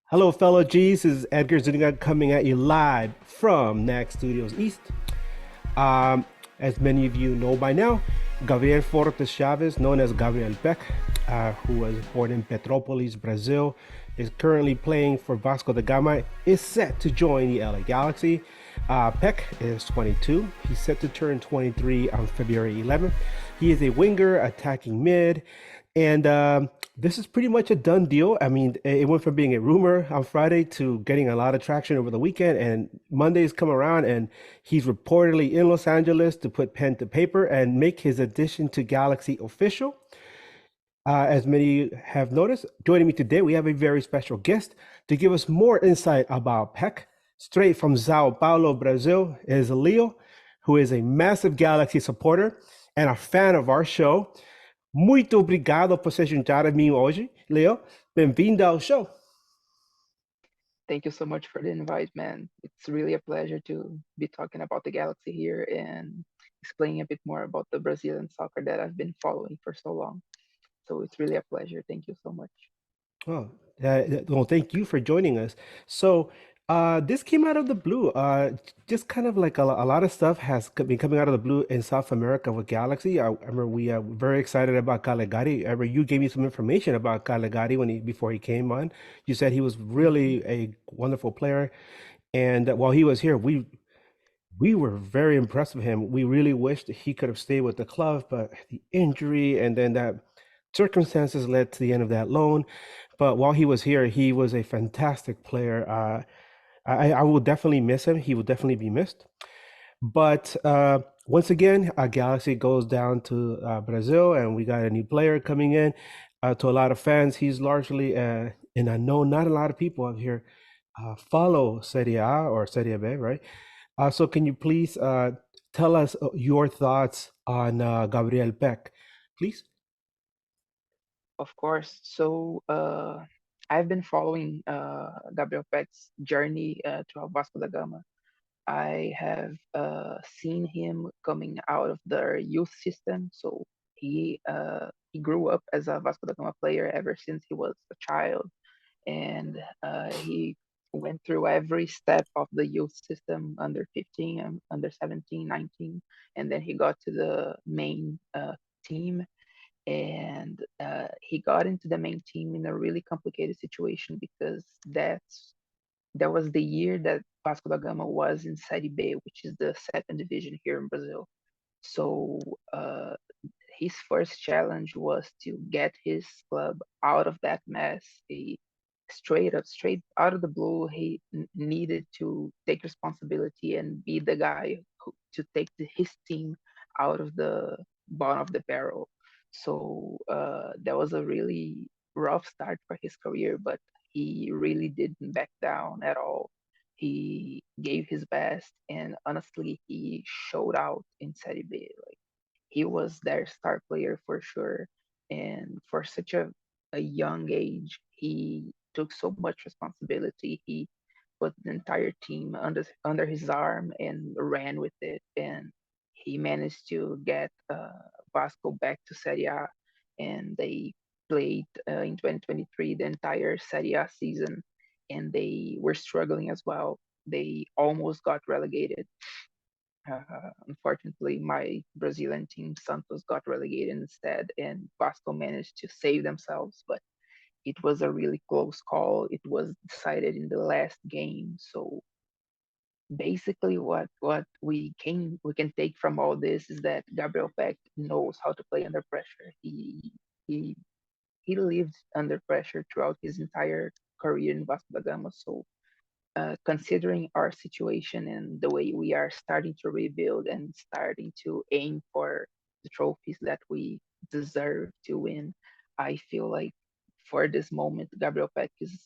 Hello, fellow G's. This is Edgar coming at you live from NAG Studios East. Um, as many of you know by now, Gabriel Fortes Chavez, known as Gabriel Pec, who was born in Petrópolis, Brazil, is currently playing for Vasco da Gama, is set to join the LA Galaxy. Peck is 22. He's set to turn 23 on February 11th. He is a winger, attacking mid, and this is pretty much a done deal. I mean, it went from being a rumor on Friday to getting a lot of traction over the weekend. And Monday's come around, and he's reportedly in Los Angeles to put pen to paper and make his addition to Galaxy official. As many have noticed, joining me today, we have a very special guest to give us more insight about Peck. Straight from Sao Paulo, Brazil, is Leo, who is a massive Galaxy supporter and a fan of our show. Muito obrigado por se juntar a mim hoje, Leo. Bem-vindo ao show. Thank you so much for the invite, man. It's really a pleasure to be talking about the Galaxy here and explaining a bit more about the Brazilian soccer that I've been following for so long. So it's really a pleasure. Thank you so much. Oh, well, thank you for joining us. So, this came out of the blue. Just kind of like a lot of stuff has been coming out of the blue in South America with Galaxy. I remember we were very excited about Calegari. I remember you gave me some information about Calegari before he came on. You said he was Mhm. really a wonderful player, and while he was here, we were very impressed with him. We really wished he could have stayed with the club, but the injury and then that circumstances led to the end of that loan. But while he was here, he was a fantastic player. I will definitely miss him. He will definitely be missed. But once again, Galaxy goes down to Brazil, and we got a new player coming in. To a lot of fans, he's largely, and I know not a lot of people out here follow Serie A or Serie B, right? So can you please tell us your thoughts on Gabriel Peck, please? Of course. I've been following Gabriel Pec's journey to Vasco da Gama. I have seen him coming out of the youth system. So he grew up as a Vasco da Gama player ever since he was a child, and he went through every step of the youth system under 15, under 17, 19, and then he got to the main team. And he got into the main team in a really complicated situation because that was the year that Vasco da Gama was in Série B, which is the second division here in Brazil. So his first challenge was to get his club out of that mess. He straight out of the blue, he needed to take responsibility and be the guy to take his team out of the bottom of the barrel. So that was a really rough start for his career, but he really didn't back down at all. He gave his best, and honestly, he showed out in Serie B. Like, he was their star player for sure. And for such a young age, he took so much responsibility. He put the entire team under his arm and ran with it. And he managed to get Vasco back to Serie A, and they played in 2023 the entire Serie A season, and they were struggling as well. They almost got relegated. Unfortunately, my Brazilian team, Santos, got relegated instead, and Vasco managed to save themselves. But it was a really close call. It was decided in the last game. So basically, what we can take from all this is that Gabriel Peck knows how to play under pressure. He he lived under pressure throughout his entire career in Vasco da Gama. So considering our situation and the way we are starting to rebuild and starting to aim for the trophies that we deserve to win, I feel like for this moment, Gabriel Peck is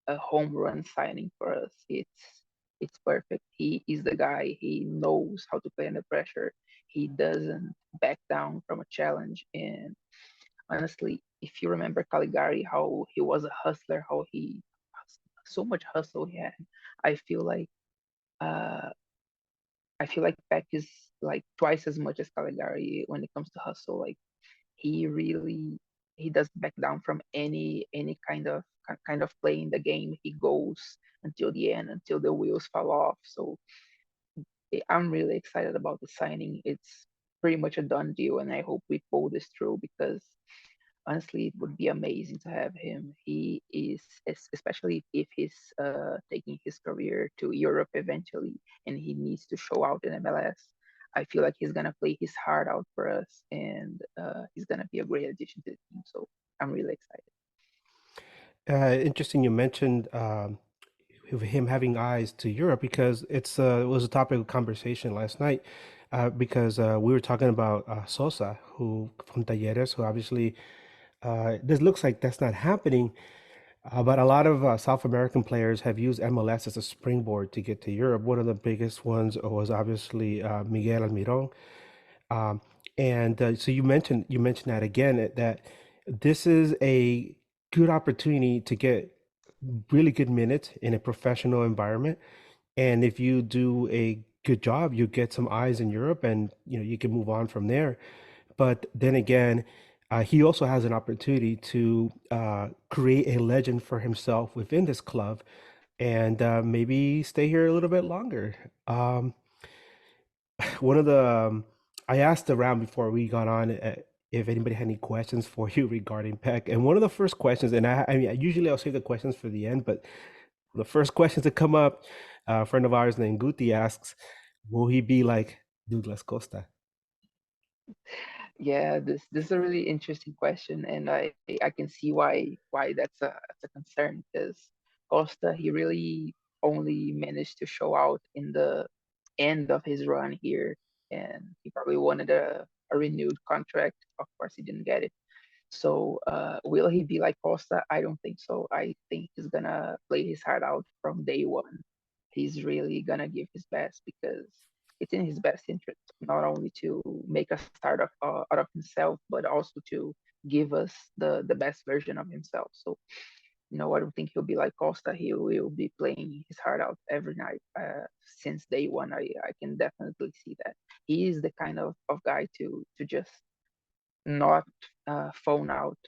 a home run signing for us. It's perfect. He is the guy. He knows how to play under pressure. He doesn't back down from a challenge. And honestly, if you remember Caligari, how he was a hustler, how he so much hustle he had. I feel like uh, I feel like Peck is like twice as much as Caligari when it comes to hustle. Like he really. he doesn't back down from any kind of play in the game. He goes until the end, until the wheels fall off. So I'm really excited about the signing. It's pretty much a done deal, and I hope we pull this through because honestly, it would be amazing to have him. He is, especially if he's taking his career to Europe eventually, and he needs to show out in MLS. I feel like he's gonna play his heart out for us, and he's gonna be a great addition to the team. So I'm really excited. Interesting you mentioned of him having eyes to Europe because it was a topic of conversation last night because we were talking about Sosa, who from Talleres, who obviously this looks like that's not happening, but a lot of South American players have used MLS as a springboard to get to Europe. One of the biggest ones was obviously Miguel Almiron. Um, and so you mentioned that again that this is a good opportunity to get really good minutes in a professional environment. And if you do a good job, you get some eyes in Europe, and you can move on from there. But then again, he also has an opportunity to create a legend for himself within this club, and maybe stay here a little bit longer. One of the I asked around before we got on if anybody had any questions for you regarding Peck, and one of the first questions, and I mean, usually I'll save the questions for the end, but the first questions that come up, a friend of ours named Guti asks, "Will he be like Douglas Costa?" Yeah, this is a really interesting question, and I can see why that's a concern because Costa, he really only managed to show out in the end of his run here, and he probably wanted a renewed contract. Of course, he didn't get it. So, will he be like Costa? I don't think so. I think he's gonna play his heart out from day one. He's really gonna give his best because it's in his best interest, not only to make a start out of himself, but also to give us the best version of himself. So, I don't think he'll be like Costa. He will be playing his heart out every night since day one. I can definitely see that. He is the kind of guy to just not phone out,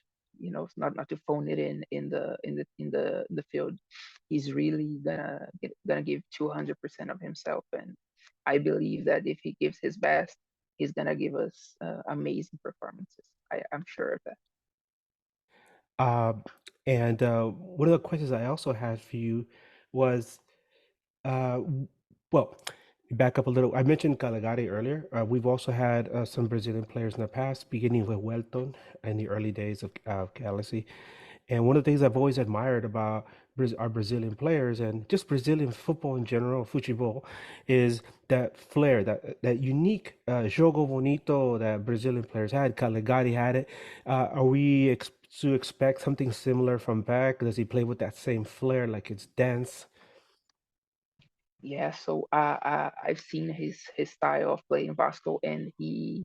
not to phone it in the field. He's really gonna give 200% of himself, and I believe that if he gives his best, he's gonna give us amazing performances. I'm sure of that. Uh, and one of the questions I also had for you was, w- well, back up a little. I mentioned Calegari earlier. We've also had some Brazilian players in the past, beginning with Welton in the early days of Galaxy. And one of the things I've always admired about our Brazilian players and just Brazilian football in general, futebol, is that flair, that unique jogo bonito that Brazilian players had. Calegari had it. Are we to expect something similar from Beck? Does he play with that same flair, like it's dense? Yeah, so I've seen his style of playing Vasco, and he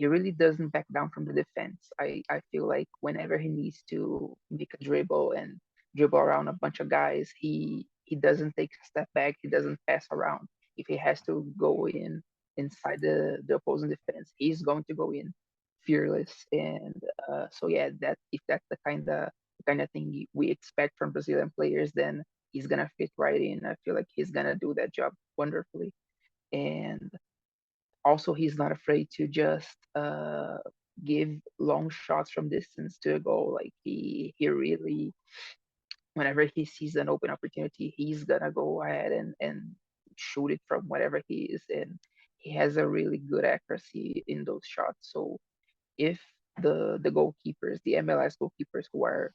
really doesn't back down from the defense. I feel like whenever he needs to make a dribble and dribble around a bunch of guys, he doesn't take a step back. He doesn't pass around. If he has to go in inside the opposing defense, he's going to go in fearless. And so yeah, that if that's the kind of thing we expect from Brazilian players, then he's gonna fit right in. I feel like he's gonna do that job wonderfully. And also, he's not afraid to just give long shots from distance to a goal. Like he really, whenever he sees an open opportunity, he's gonna go ahead and shoot it from wherever he is, and he has a really good accuracy in those shots. So if the goalkeepers, the MLS goalkeepers who are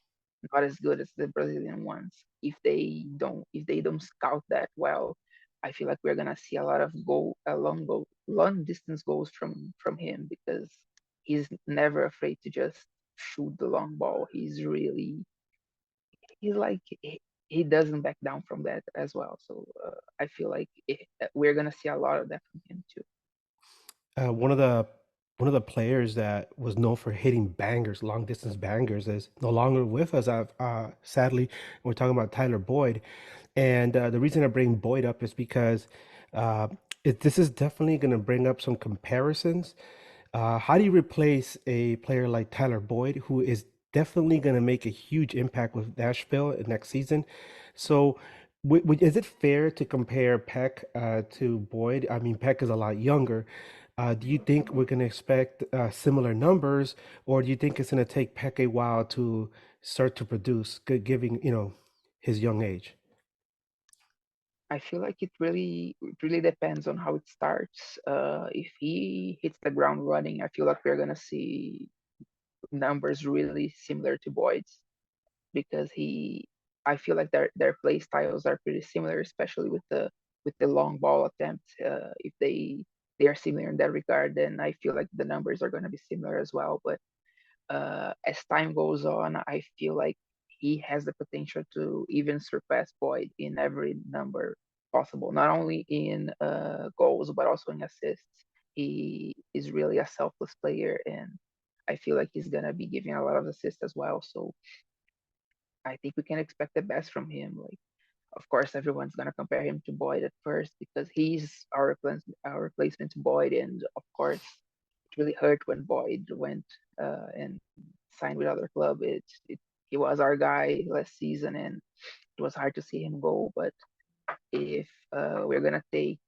not as good as the Brazilian ones, if they don't scout that well, I feel like we're gonna see a lot of long distance goals from him because he's never afraid to just shoot the long ball. He's like he doesn't back down from that as well. So I feel like we're gonna see a lot of that from him too. Uh, one of the one of the players that was known for hitting bangers, long distance bangers, is no longer with us. Sadly, we're talking about Tyler Boyd, and the reason I bring Boyd up is because uh, this is definitely going to bring up some comparisons. How do you replace a player like Tyler Boyd, who is definitely going to make a huge impact with Nashville next season. So, is it fair to compare Peck to Boyd? I mean, Peck is a lot younger. Do you think we're going to expect similar numbers, or do you think it's going to take Peck a while to start to produce, giving his young age? I feel like it really depends on how it starts. If he hits the ground running, I feel like we're gonna see numbers really similar to Boyd's because he I feel like their play styles are pretty similar, especially with the long ball attempts. If they are similar in that regard, then I feel like the numbers are going to be similar as well. But as time goes on, I feel like he has the potential to even surpass Boyd in every number possible, not only in goals but also in assists. He is really a selfless player, and I feel like he's gonna be giving a lot of assists as well. So I think we can expect the best from him. Like, of course, everyone's gonna compare him to Boyd at first because he's our replacement to Boyd, and of course, it really hurt when Boyd went and signed with other club. He was our guy last season, and it was hard to see him go. But if we're gonna take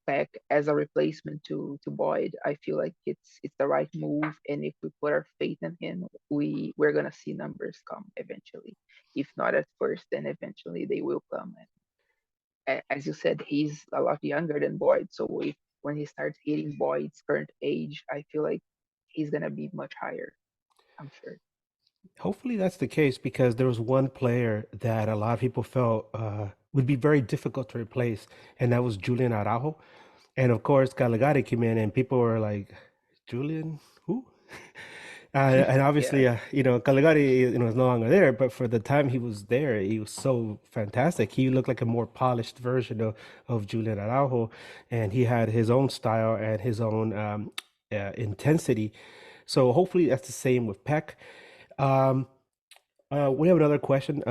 Peck as a replacement to Boyd, I feel like it's the right move. And if we put our faith in him, we're gonna see numbers come eventually. If not at first, then eventually they will come. And as you said, he's a lot younger than Boyd, so if when he starts hitting Boyd's current age, I feel like he's gonna be much higher. I'm sure. Hopefully that's the case because there was one player that a lot of people felt would be very difficult to replace, and that was Julian Araujo. And of course, Caligari came in, and people were like, "Julian, who?" And Yeah, obviously, Caligari, is no longer there. But for the time he was there, he was so fantastic. He looked like a more polished version of Julian Araujo, and he had his own style and his own intensity. So hopefully that's the same with Peck. Um, we have another question.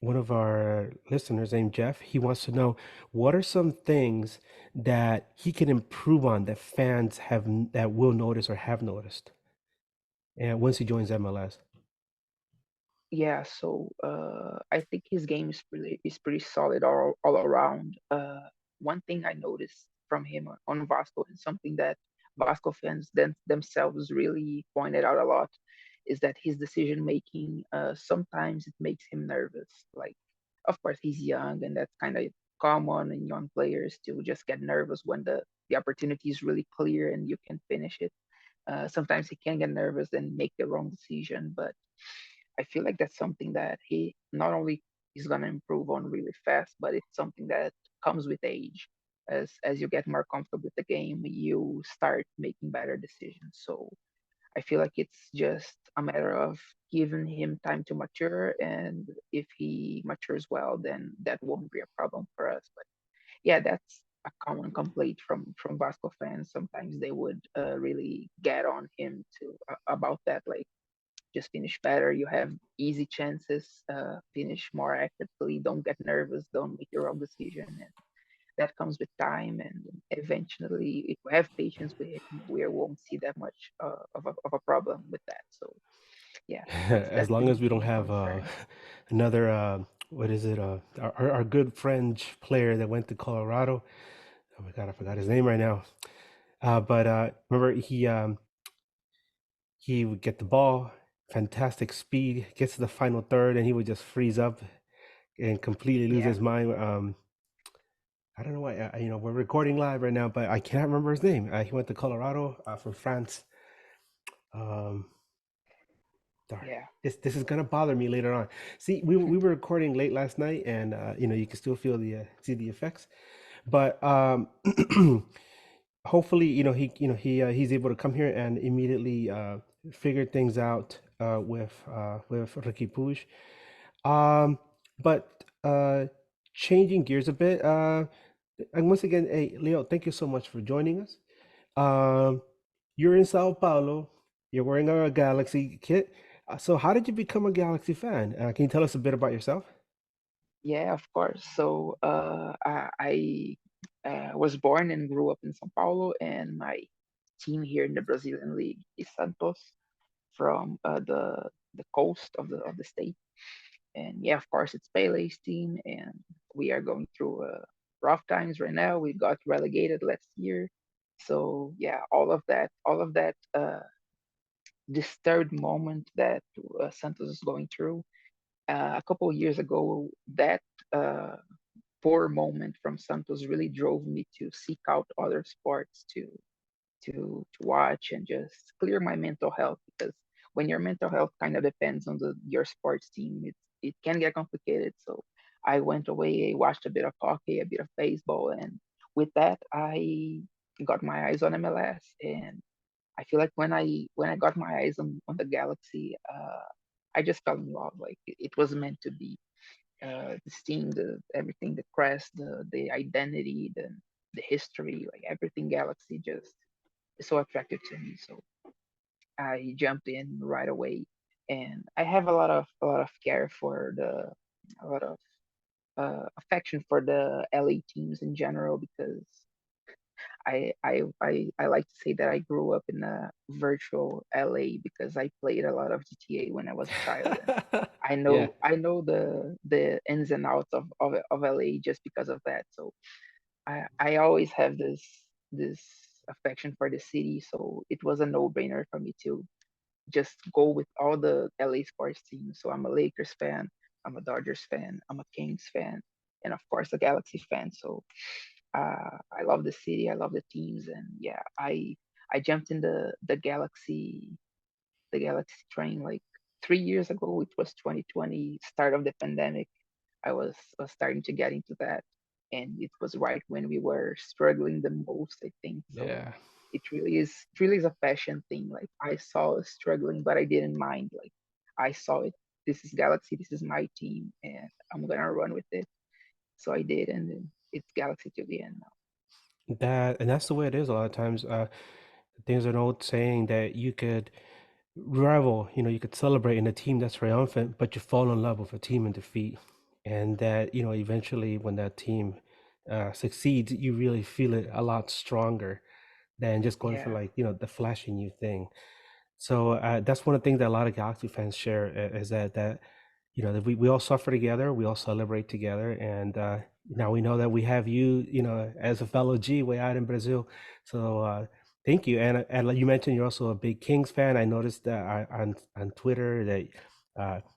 One of our listeners named Jeff, he wants to know what are some things that he can improve on that fans that will notice or have noticed, and once he joins MLS. yeah. So I think his game is pretty solid all around. One thing I noticed from him on Vasco, and something that Vasco fans themselves really pointed out a lot, is that his decision making sometimes it makes him nervous. Like, of course, he's young, and that's kind of common in young players to just get nervous when the opportunity is really clear and you can finish it. Sometimes he can get nervous and make the wrong decision, but I feel like that's something that he not only is gonna improve on really fast, but it's something that comes with age. As you get more comfortable with the game, you start making better decisions. So I feel like it's just a matter of giving him time to mature, and if he matures well, then that won't be a problem for us. But yeah, that's a common complaint from Vasco fans. Sometimes they would really get on him to about that, like just finish better. You have easy chances. Finish more actively. Don't get nervous. Don't make your wrong decision. And that comes with time. And eventually, if we have patience with him, we won't see that much of a problem with that. So yeah, that's As that's the long as main we don't thing have concern. another what is it? Our good French player that went to Colorado. Oh my God, I forgot his name right now. But remember, he would get the ball, fantastic speed, gets to the final third, and he would just freeze up and completely lose Yeah, his mind. I don't know why. We're recording live right now, but I can't remember his name. He went to Colorado from France. Um, Darn. yeah, This is gonna bother me later on. See, we were recording late last night, and you can still feel the see the effects. But hopefully, he's able to come here and immediately figure things out with Ricky Puig. Um, but changing gears a bit, and once again, hey Leo, thank you so much for joining us. Um, you're in Sao Paulo. You're wearing a Galaxy kit. So, how did you become a Galaxy fan? Can you tell us a bit about yourself? yeah. Of course. So I was born and grew up in São Paulo, and my team here in the Brazilian league is Santos. from the coast of the state. And yeah, of course, it's Pele's team, and we are going through rough times right now. We got relegated last year, so yeah, all of that disturbed moment that Santos is going through. A couple of years ago, that uh, poor moment from Santos really drove me to seek out other sports to watch and just clear my mental health, because when your mental health kind of depends on your sports team, it can get complicated. So I went away, I watched a bit of hockey, a bit of baseball, and with that I got my eyes on MLS. And I feel like when I got my eyes on the Galaxy, I just fell in love. Like it was meant to be. The team, the everything, the crest, the identity, the history, like everything Galaxy just is so attractive to me. So I jumped in right away, and I have a lot of care for a lot of affection for the LA teams in general, because I like to say that I grew up in a virtual LA because I played a lot of GTA when I was a child, and Yeah. I know the ins and outs of LA just because of that. So I always have this affection for the city, so it was a no-brainer for me to just go with all the LA sports teams. So I'm a Lakers fan, I'm a Dodgers fan, I'm a Kings fan, and of course a Galaxy fan. So I love the city, I love the teams, and yeah, I jumped in the Galaxy train like 3 years ago. It was 2020, start of the pandemic. I was starting to get into that, and it was right when we were struggling the most, I think. So Yeah. it really is a passion thing. Like I saw us struggling, but I didn't mind. Like I saw it. This is Galaxy. This is my team, and I'm gonna run with it. So I did, and then it's Galaxy to the end now. That and that's the way it is a lot of times. There's an old saying that you could revel, you could celebrate in a team that's triumphant, but you fall in love with a team in defeat. And that, eventually when that team succeeds, you really feel it a lot stronger than just going for Yeah, like, the flashy new thing. So that's one of the things that a lot of Galaxy fans share is that that we all suffer together, we all celebrate together, and now we know that we have you, as a fellow G way out in Brazil. So thank you, and like you mentioned, you're also a big Kings fan. I noticed that on Twitter that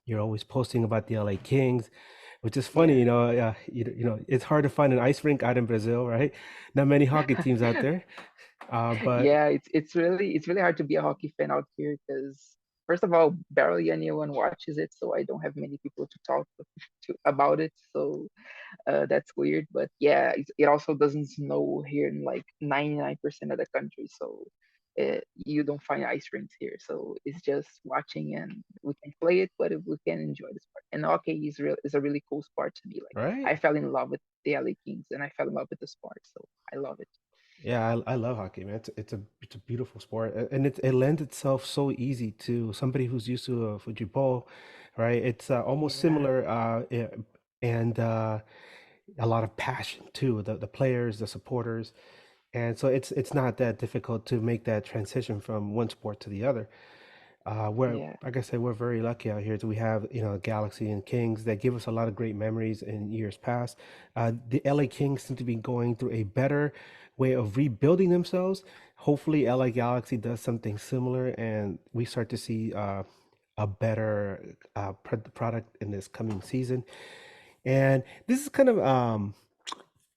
you're always posting about the LA Kings, which is funny. yeah. It's hard to find an ice rink out in Brazil, right? Not many hockey teams out there, but Yeah, it's really hard to be a hockey fan out here because first of all, barely anyone watches it, so I don't have many people to talk about it. So that's weird. But yeah, it also doesn't snow here in like 99% of the country, so you don't find ice rinks here. So it's just watching, and we can play it, but we can enjoy the sport. And hockey is a really cool sport to me. Like right. I fell in love with the LA Kings, and I fell in love with the sport, so I love it. Yeah, I love hockey, man. It's a beautiful sport, and it lends itself so easy to somebody who's used to football, right? It's almost Yeah. similar, and a lot of passion too. The players, the supporters, and so it's not that difficult to make that transition from one sport to the other. We're Yeah. like I said, we're very lucky out here. We have Galaxy and Kings that give us a lot of great memories in years past. The LA Kings seem to be going through a better way of rebuilding themselves. Hopefully, LA Galaxy does something similar, and we start to see a better product in this coming season. And this is kind of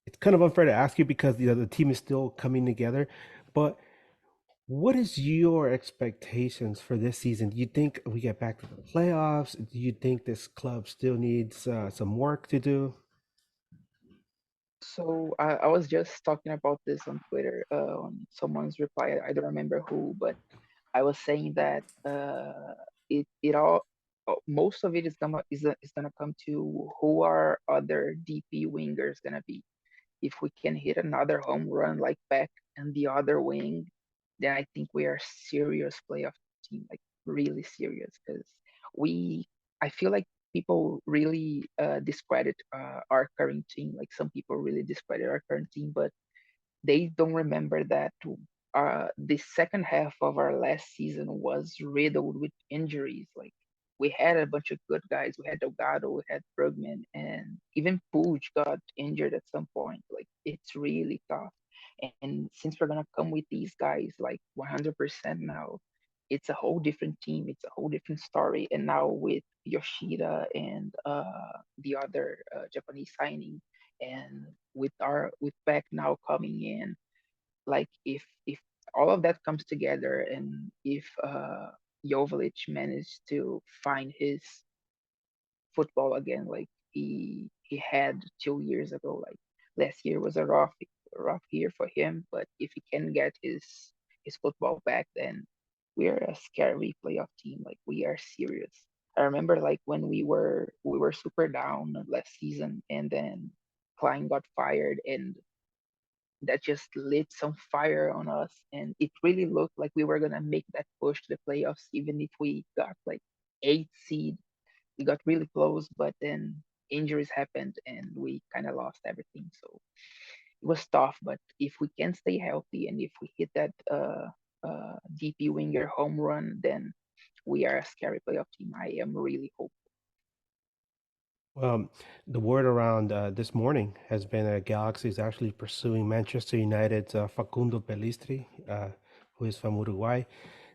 it's kind of unfair to ask you because the team is still coming together, but what is your expectations for this season? Do you think we get back to the playoffs? Do you think this club still needs some work to do? So I was just talking about this on Twitter, on someone's reply. I don't remember who, but I was saying that it all most of it is gonna come to who our other DP wingers gonna be. If we can hit another home run like Peck and the other wing, then I think we are serious playoff team, like really serious. Because we, I feel like people really discredit our current team. Like some people really discredit our current team, but they don't remember that the second half of our last season was riddled with injuries. Like we had a bunch of good guys. We had Delgado, we had Bergman, and even Puig got injured at some point. Like it's really tough. And since we're gonna come with these guys like 100% now, it's a whole different team. It's a whole different story. And now with Yoshida and the other Japanese signing, and with Peck now coming in, like if all of that comes together, and if Joveljic managed to find his football again, like he had 2 years ago. Like last year was a rough year for him, but if he can get his football back, then we're a scary playoff team. Like we are serious. I remember like when we were super down last season, and then Klein got fired, and that just lit some fire on us, and it really looked like we were gonna make that push to the playoffs, even if we got like eighth seed. We got really close, but then injuries happened and we kind of lost everything. So it was tough. But if we can stay healthy, and if we hit that DP winger home run, then we are a scary playoff team. I am really hopeful. Well, the word around this morning has been that Galaxy is actually pursuing Manchester United's Facundo Pelistri, who is from Uruguay.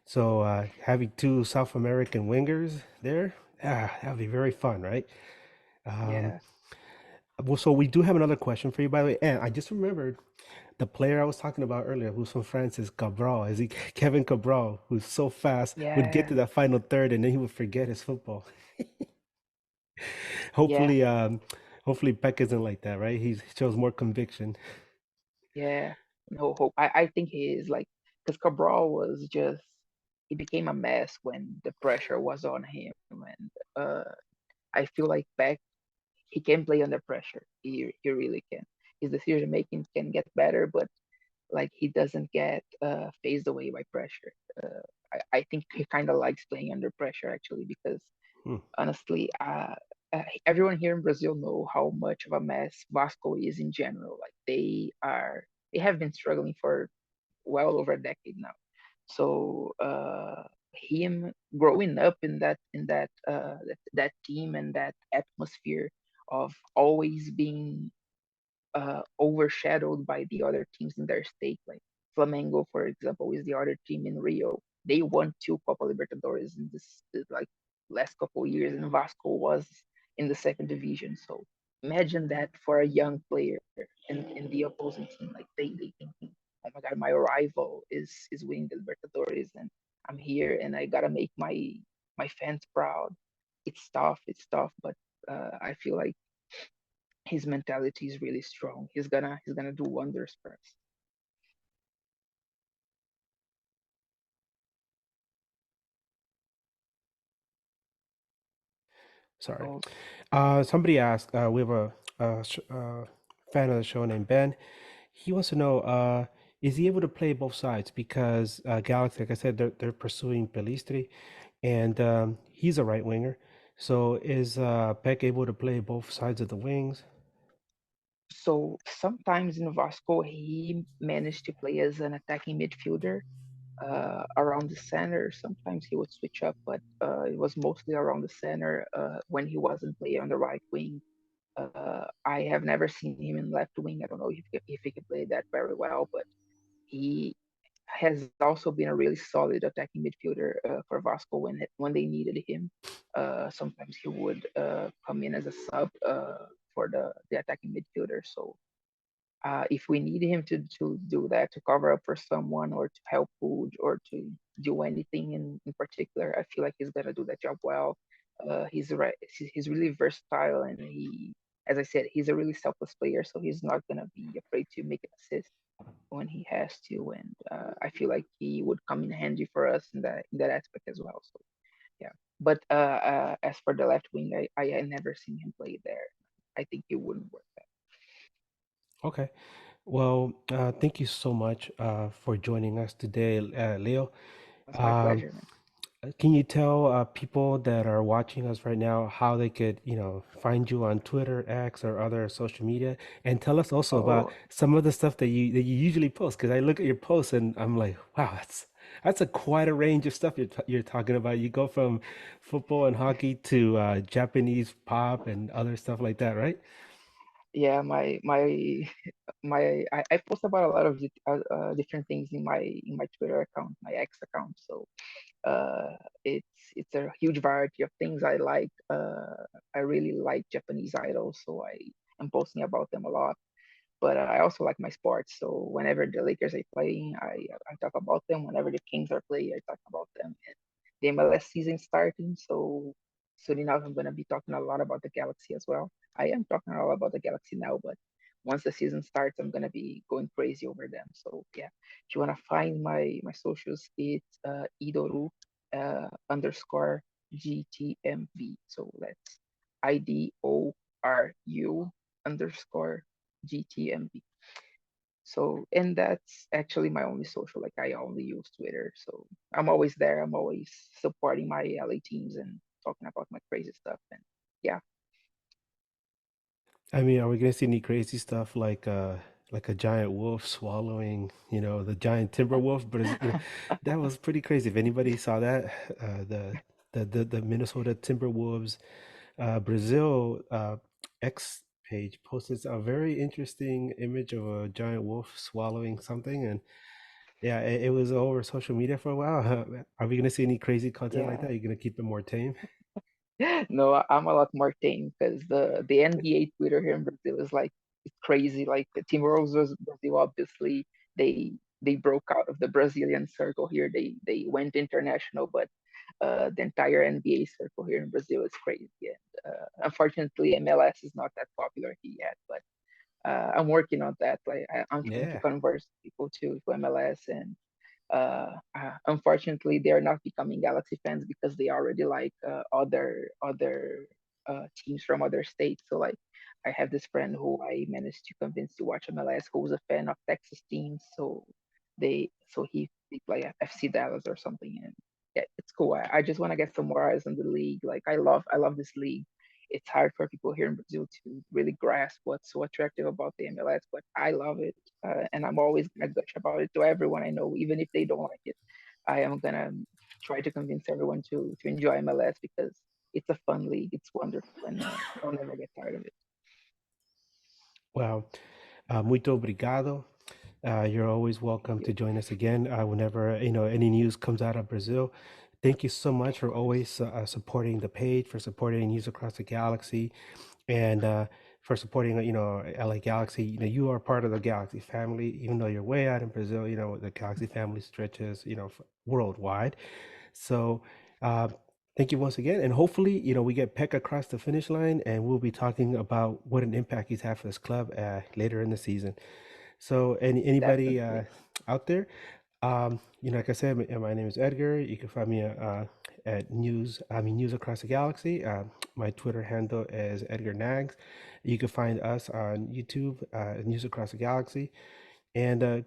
So having two South American wingers there, that'd be very fun, right? Um, Yeah, well, so we do have another question for you, by the way. And I just remembered the player I was talking about earlier, who's from France, is Cabral. Is he Kevin Cabral, who's so fast, would get to yeah, that final third and then he would forget his football. yeah, Hopefully, hopefully Peck isn't like that, right? He shows more conviction. yeah. No hope. I think he is like, because Cabral was just, he became a mess when the pressure was on him, and I feel like Peck, he can play under pressure. He really can. His decision making can get better, but like he doesn't get phased away by pressure. I think he kind of likes playing under pressure actually, because Hmm. honestly, everyone here in Brazil know how much of a mess Vasco is in general. Like they have been struggling for well over a decade now. So him growing up in that team and that atmosphere of always being overshadowed by the other teams in their state. Like Flamengo, for example, is the other team in Rio. They won two Copa Libertadores in this like last couple of years, and Vasco was in the second division. So imagine that for a young player in the opposing team. Like they thinking, oh my God, my rival is winning the Libertadores, and I'm here, and I gotta make my fans proud. It's tough. It's tough, but I feel like his mentality is really strong. He's gonna do wonders for us. Sorry. So Somebody asked, we have fan of the show named Ben. He wants to know, is he able to play both sides? Because Galaxy, like I said, they're pursuing Pelistri, and he's a right winger. So is Peck able to play both sides of the wings? so sometimes in Vasco he managed to play as an attacking midfielder around the center. Sometimes he would switch up, but it was mostly around the center when he wasn't playing on the right wing. I have never seen him in left wing. I don't know if he can play that very well, but he has also been a really solid attacking midfielder for Vasco when they needed him. Sometimes he would come in as a sub for the attacking midfielder. So if we need him to do that, to cover up for someone or to help Puig or to do anything in particular, I feel like he's gonna do that job well. He's really versatile, and as I said, he's a really selfless player, so he's not gonna be afraid to make an assist when he has to, and I feel like he would come in handy for us in that aspect as well. So yeah, but as for the left wing, I never seen him play there. I think it wouldn't work. Okay. Well, thank you so much for joining us today, Leo. That's my Um, pleasure, man. Can you tell people that are watching us right now how they could, find you on Twitter, X, or other social media? And tell us also about Oh, some of the stuff that you usually post. Because I look at your posts and I'm like, wow, that's a quite a range of stuff you're talking about. You go from football and hockey to Japanese pop and other stuff like that, right? yeah, I post about a lot of different things in my Twitter account, my X account. So it's a huge variety of things I like. I really like Japanese idols, so I am posting about them a lot. But I also like my sports. So whenever the Lakers are playing, I talk about them. Whenever the Kings are playing, I talk about them. And the MLS season starting, so soon enough I'm gonna be talking a lot about the Galaxy as well. I am talking a lot about the Galaxy now, but once the season starts, I'm gonna be going crazy over them. So yeah, if you wanna find my socials, it's Idoru underscore GTMV. So that's IDORU underscore GTMB. So, and that's actually my only social. Like, I only use Twitter. So I'm always there. I'm always supporting my LA teams and talking about my crazy stuff. And yeah, I mean, are we gonna see any crazy stuff like a giant wolf swallowing, the giant timber wolf? But that was pretty crazy. If anybody saw that, the Minnesota Timberwolves Brazil X page posted a very interesting image of a giant wolf swallowing something, and yeah, it was over social media for a while. Are we gonna see any crazy content like yeah. that? Are you gonna keep it more tame? No, I'm a lot more tame because the NBA Twitter here in Brazil is like it's crazy. Like the Timberwolves was Brazil, obviously they broke out of the Brazilian circle here. They went international, but the entire NBA circle here in Brazil is crazy. And unfortunately, MLS is not that popular here yet. But I'm working on that. Like I'm trying to Yeah. converse people to MLS, and unfortunately, they are not becoming Galaxy fans because they already like other teams from other states. So like, I have this friend who I managed to convince to watch MLS, who was a fan of Texas teams. So he picked like FC Dallas or something, and yeah, it's cool. I just want to get some more eyes on the league. Like I love this league. It's hard for people here in Brazil to really grasp what's so attractive about the MLS, but I love it, and I'm always gonna gush about it to everyone I know, even if they don't like it. I am gonna try to convince everyone to enjoy MLS because it's a fun league. It's wonderful, and I'll never get tired of it. Well, muito obrigado. You're always welcome You, to join us again whenever any news comes out of Brazil. Thank you so much of for course, always supporting the page, for supporting News Across the Galaxy, and for supporting LA Galaxy. You are part of the Galaxy family, even though you're way out in Brazil. The Galaxy family stretches worldwide. So uh, thank you once again, and hopefully we get Peck across the finish line, and we'll be talking about what an impact he's had for this club later in the season. So anybody definitely. out there, like I said, my name is Edgar. You can find me at News Across the Galaxy. My Twitter handle is Edgar Nags. You can find us on YouTube, News Across the Galaxy, and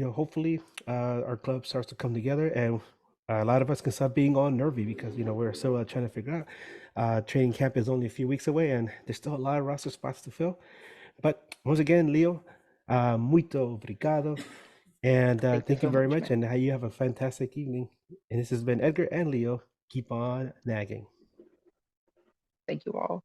hopefully our club starts to come together, and a lot of us can stop being all nervy because we're still trying to figure out. Training camp is only a few weeks away, and there's still a lot of roster spots to fill. But once again, Leo, muito obrigado. And Thank you thank you so very much, much. man. And you have a fantastic evening. And this has been Edgar and Leo. Keep on nagging. Thank you all.